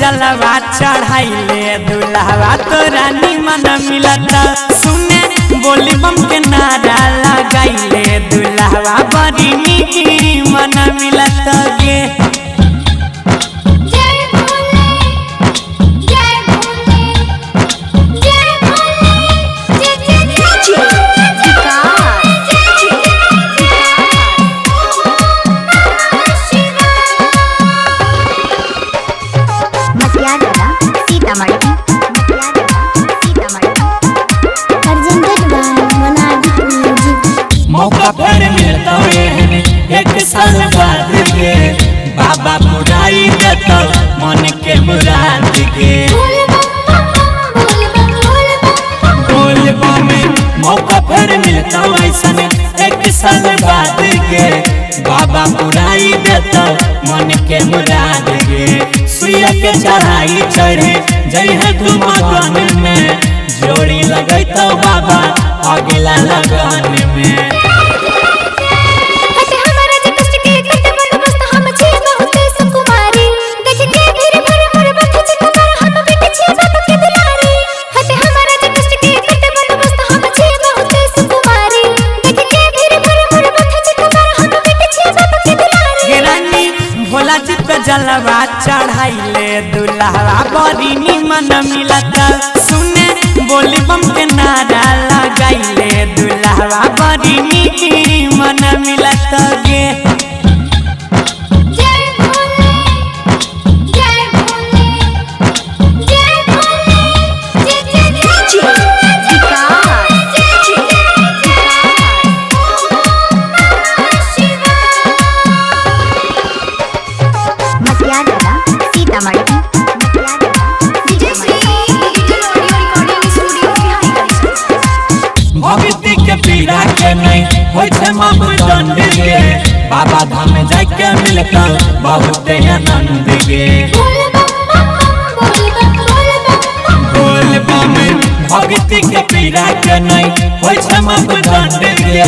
जलवा चढ़ाइले दुल्हवा तोरा निमन मिलता सुने बोली बम के नारा लगाइले दुल्हवा बड़ी निमन मिलता गे मौका पर मिलता एक साल बाद गे बाबा बुराई देता मन के मुराद गे बोलबा में मौका पर मिलता ऐसा एक साल बाद गे बाबा बुराई देता मन के मुराद गे सुइया के चढ़ाई चढ़े जय है तुम मगन में जोड़ी लगैता बाबा अगला लगन में भोला जी पे जलवा चढ़ाइले दुल्हवा बड़ी निमन मिलता सुने बोली बम के नारा लगाइले दुल्हवा बड़ी निमन मिलता गे भक्ति के पीड़ा के नहीं होय छे मापदंड गे बाबा धाम जाके मिलता बहुत आनंद गे बोलबा में भक्ति के पीड़ा के नहीं होय छे मापदंड गे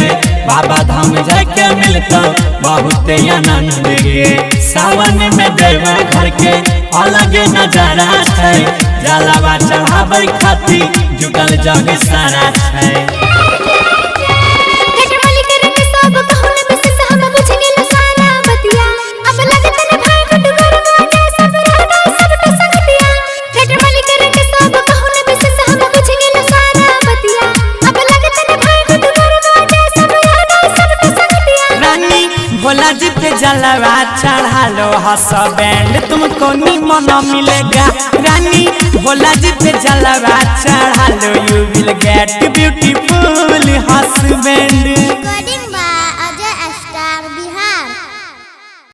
बाबा धाम जाके मिलता बहुत आनंद गे सावन में देवा घर के अलग नजारा है जलवा चढ़ावे खातिर जुटल जग सारा है भोला जी पे जलवा चढ़ा लो हंस बैंड तुमको निमन मिलेगा रानी भोला जी पे जलवा चढ़ा लो यू विल गेट